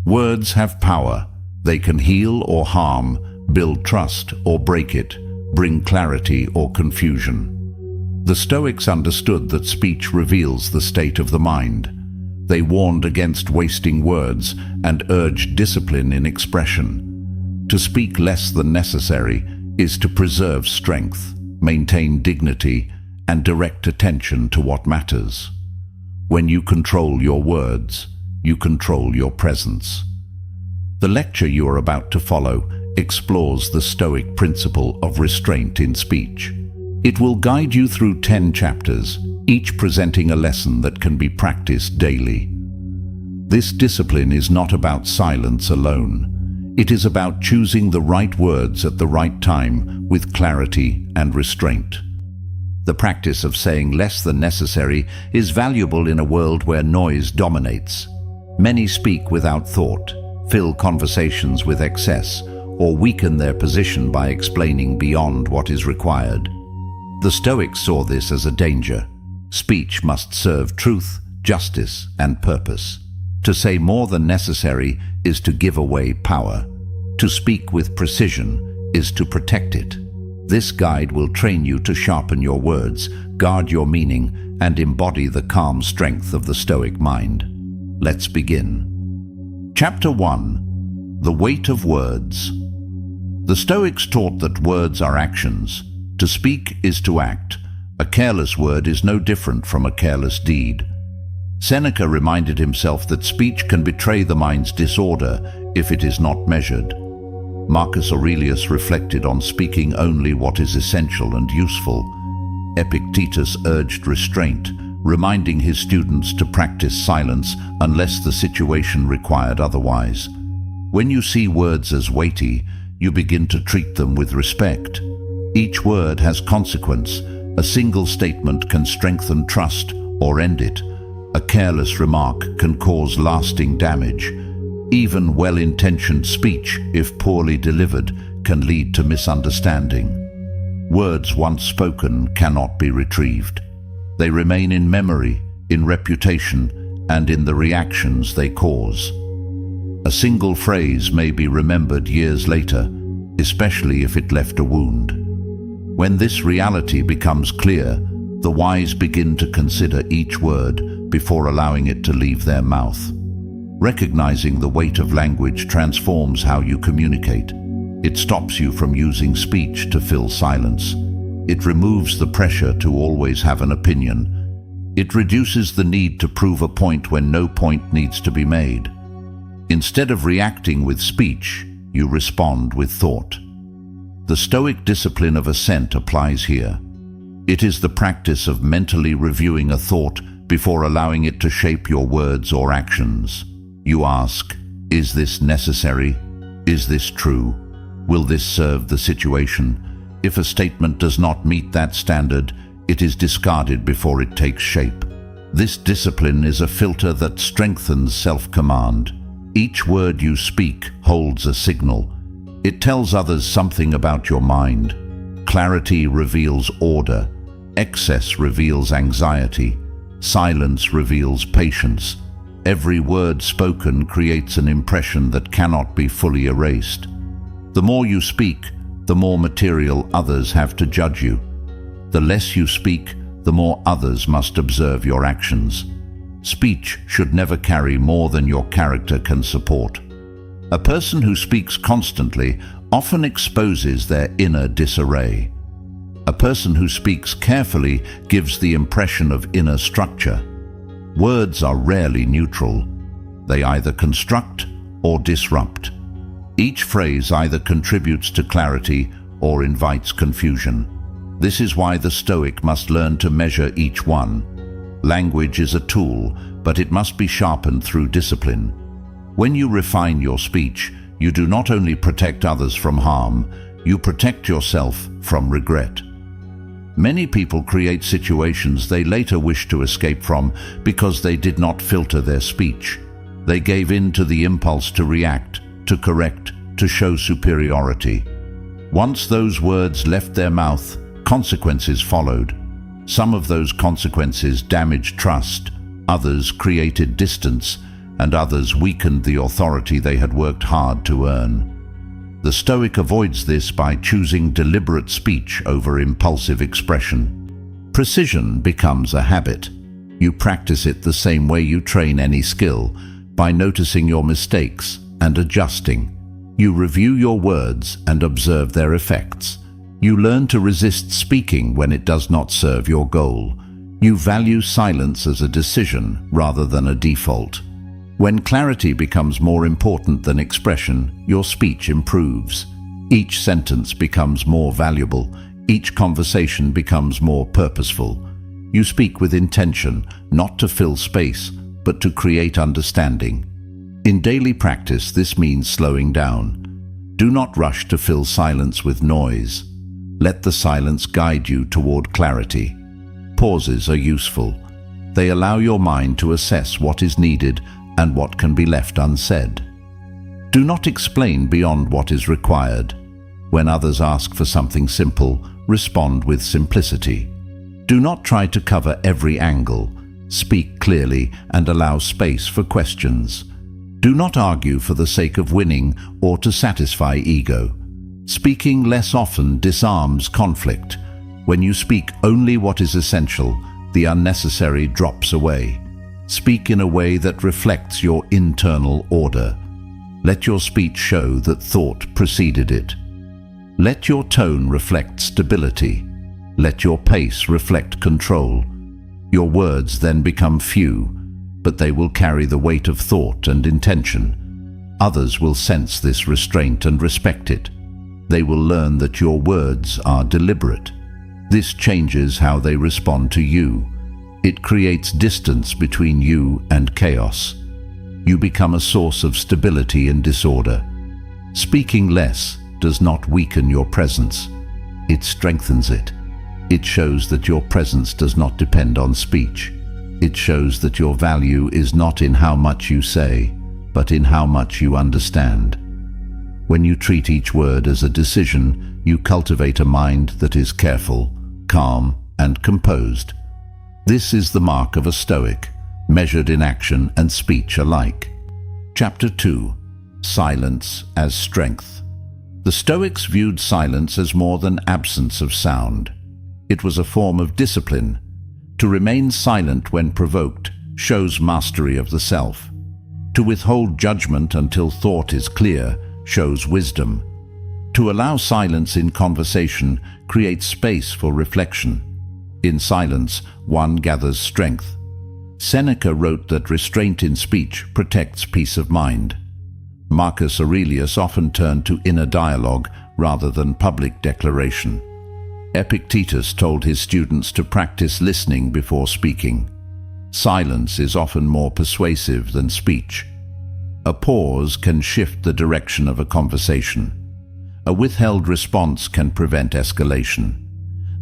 Words have power. They can heal or harm, build trust or break it, bring clarity or confusion. The Stoics understood that speech reveals the state of the mind. They warned against wasting words and urged discipline in expression. To speak less than necessary is to preserve strength, maintain dignity, and direct attention to what matters. When you control your words, you control your presence. The lecture you are about to follow explores the Stoic principle of restraint in speech. It will guide you through 10 chapters, each presenting a lesson that can be practiced daily. This discipline is not about silence alone. It is about choosing the right words at the right time with clarity and restraint. The practice of saying less than necessary is valuable in a world where noise dominates. Many speak without thought, fill conversations with excess, or weaken their position by explaining beyond what is required. The Stoics saw this as a danger. Speech must serve truth, justice, and purpose. To say more than necessary is to give away power. To speak with precision is to protect it. This guide will train you to sharpen your words, guard your meaning, and embody the calm strength of the Stoic mind. Let's begin. Chapter 1. The Weight of Words. The Stoics taught that words are actions. To speak is to act. A careless word is no different from a careless deed. Seneca reminded himself that speech can betray the mind's disorder if it is not measured. Marcus Aurelius reflected on speaking only what is essential and useful. Epictetus urged restraint, reminding his students to practice silence unless the situation required otherwise. When you see words as weighty, you begin to treat them with respect. Each word has consequence. A single statement can strengthen trust or end it. A careless remark can cause lasting damage. Even well-intentioned speech, if poorly delivered, can lead to misunderstanding. Words once spoken cannot be retrieved. They remain in memory, in reputation, and in the reactions they cause. A single phrase may be remembered years later, especially if it left a wound. When this reality becomes clear, the wise begin to consider each word before allowing it to leave their mouth. Recognizing the weight of language transforms how you communicate. It stops you from using speech to fill silence. It removes the pressure to always have an opinion. It reduces the need to prove a point when no point needs to be made. Instead of reacting with speech, you respond with thought. The Stoic discipline of assent applies here. It is the practice of mentally reviewing a thought before allowing it to shape your words or actions. You ask, is this necessary? Is this true? Will this serve the situation? If a statement does not meet that standard, it is discarded before it takes shape. This discipline is a filter that strengthens self-command. Each word you speak holds a signal. It tells others something about your mind. Clarity reveals order. Excess reveals anxiety. Silence reveals patience. Every word spoken creates an impression that cannot be fully erased. The more you speak, the more material others have to judge you. The less you speak, the more others must observe your actions. Speech should never carry more than your character can support. A person who speaks constantly often exposes their inner disarray. A person who speaks carefully gives the impression of inner structure. Words are rarely neutral. They either construct or disrupt. Each phrase either contributes to clarity or invites confusion. This is why the Stoic must learn to measure each one. Language is a tool, but it must be sharpened through discipline. When you refine your speech, you do not only protect others from harm, you protect yourself from regret. Many people create situations they later wish to escape from because they did not filter their speech. They gave in to the impulse to react, to correct, to show superiority. Once those words left their mouth, consequences followed. Some of those consequences damaged trust, others created distance, and others weakened the authority they had worked hard to earn. The Stoic avoids this by choosing deliberate speech over impulsive expression. Precision becomes a habit. You practice it the same way you train any skill, by noticing your mistakes and adjusting. You review your words and observe their effects. You learn to resist speaking when it does not serve your goal. You value silence as a decision rather than a default. When clarity becomes more important than expression, your speech improves. Each sentence becomes more valuable. Each conversation becomes more purposeful. You speak with intention, not to fill space, but to create understanding. In daily practice, this means slowing down. Do not rush to fill silence with noise. Let the silence guide you toward clarity. Pauses are useful. They allow your mind to assess what is needed and what can be left unsaid. Do not explain beyond what is required. When others ask for something simple, respond with simplicity. Do not try to cover every angle. Speak clearly and allow space for questions. Do not argue for the sake of winning or to satisfy ego. Speaking less often disarms conflict. When you speak only what is essential, the unnecessary drops away. Speak in a way that reflects your internal order. Let your speech show that thought preceded it. Let your tone reflect stability. Let your pace reflect control. Your words then become few, but they will carry the weight of thought and intention. Others will sense this restraint and respect it. They will learn that your words are deliberate. This changes how they respond to you. It creates distance between you and chaos. You become a source of stability in disorder. Speaking less does not weaken your presence. It strengthens it. It shows that your presence does not depend on speech. It shows that your value is not in how much you say, but in how much you understand. When you treat each word as a decision, you cultivate a mind that is careful, calm, and composed. This is the mark of a Stoic, measured in action and speech alike. Chapter 2. Silence as Strength. The Stoics viewed silence as more than absence of sound. It was a form of discipline. To remain silent when provoked shows mastery of the self. To withhold judgment until thought is clear shows wisdom. To allow silence in conversation creates space for reflection. In silence, one gathers strength. Seneca wrote that restraint in speech protects peace of mind. Marcus Aurelius often turned to inner dialogue rather than public declaration. Epictetus told his students to practice listening before speaking. Silence is often more persuasive than speech. A pause can shift the direction of a conversation. A withheld response can prevent escalation.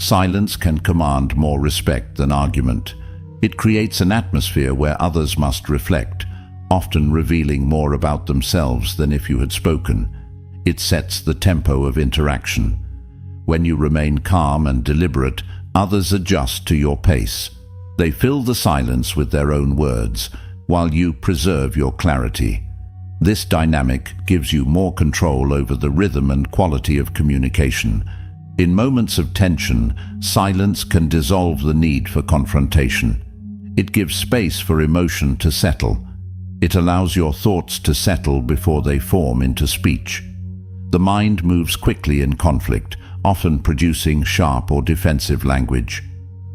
Silence can command more respect than argument. It creates an atmosphere where others must reflect, often revealing more about themselves than if you had spoken. It sets the tempo of interaction. When you remain calm and deliberate, others adjust to your pace. They fill the silence with their own words, while you preserve your clarity. This dynamic gives you more control over the rhythm and quality of communication. In moments of tension, silence can dissolve the need for confrontation. It gives space for emotion to settle. It allows your thoughts to settle before they form into speech. The mind moves quickly in conflict, often producing sharp or defensive language.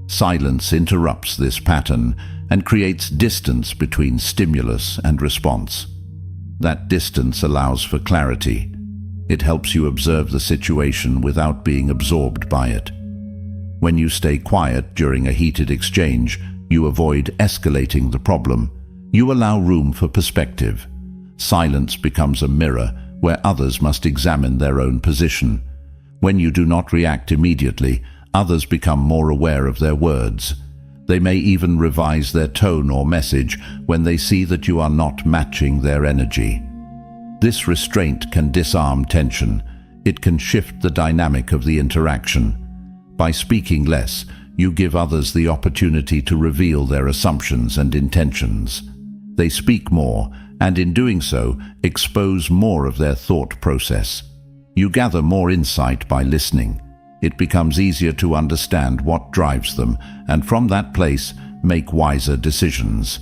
Silence interrupts this pattern and creates distance between stimulus and response. That distance allows for clarity. It helps you observe the situation without being absorbed by it. When you stay quiet during a heated exchange, you avoid escalating the problem. You allow room for perspective. Silence becomes a mirror where others must examine their own position. When you do not react immediately, others become more aware of their words. They may even revise their tone or message when they see that you are not matching their energy. This restraint can disarm tension. It can shift the dynamic of the interaction. By speaking less, you give others the opportunity to reveal their assumptions and intentions. They speak more, and in doing so, expose more of their thought process. You gather more insight by listening. It becomes easier to understand what drives them, and from that place, make wiser decisions.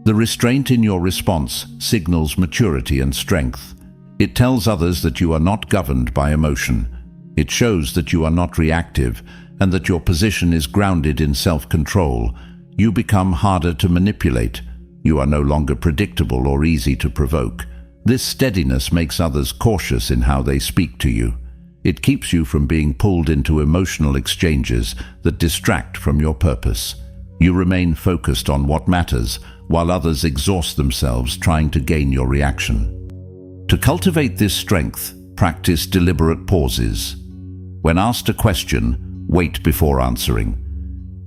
The restraint in your response signals maturity and strength. It tells others that you are not governed by emotion. It shows that you are not reactive, and that your position is grounded in self-control. You become harder to manipulate. You are no longer predictable or easy to provoke. This steadiness makes others cautious in how they speak to you. It keeps you from being pulled into emotional exchanges that distract from your purpose. You remain focused on what matters, while others exhaust themselves trying to gain your reaction. To cultivate this strength, practice deliberate pauses. When asked a question, wait before answering.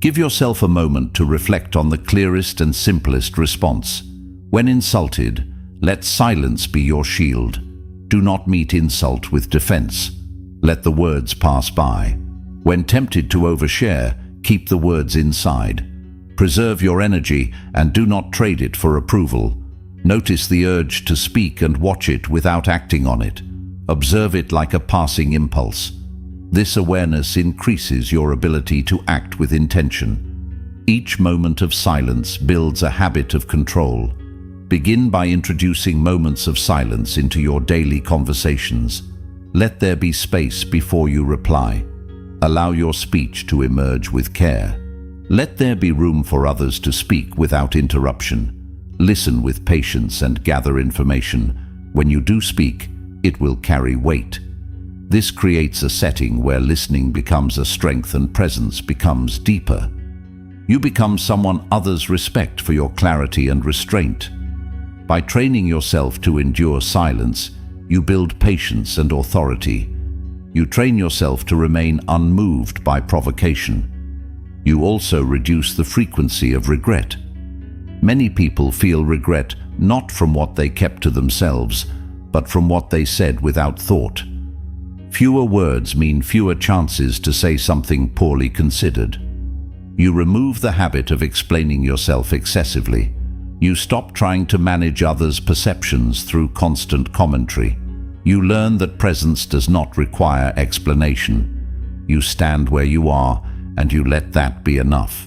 Give yourself a moment to reflect on the clearest and simplest response. When insulted, let silence be your shield. Do not meet insult with defense. Let the words pass by. When tempted to overshare, keep the words inside. Preserve your energy and do not trade it for approval. Notice the urge to speak and watch it without acting on it. Observe it like a passing impulse. This awareness increases your ability to act with intention. Each moment of silence builds a habit of control. Begin by introducing moments of silence into your daily conversations. Let there be space before you reply. Allow your speech to emerge with care. Let there be room for others to speak without interruption. Listen with patience and gather information. When you do speak, it will carry weight. This creates a setting where listening becomes a strength and presence becomes deeper. You become someone others respect for your clarity and restraint. By training yourself to endure silence, you build patience and authority. You train yourself to remain unmoved by provocation. You also reduce the frequency of regret. Many people feel regret not from what they kept to themselves, but from what they said without thought. Fewer words mean fewer chances to say something poorly considered. You remove the habit of explaining yourself excessively. You stop trying to manage others' perceptions through constant commentary. You learn that presence does not require explanation. You stand where you are, and you let that be enough.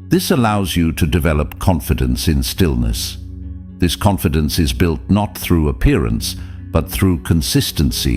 This allows you to develop confidence in stillness. This confidence is built not through appearance, but through consistency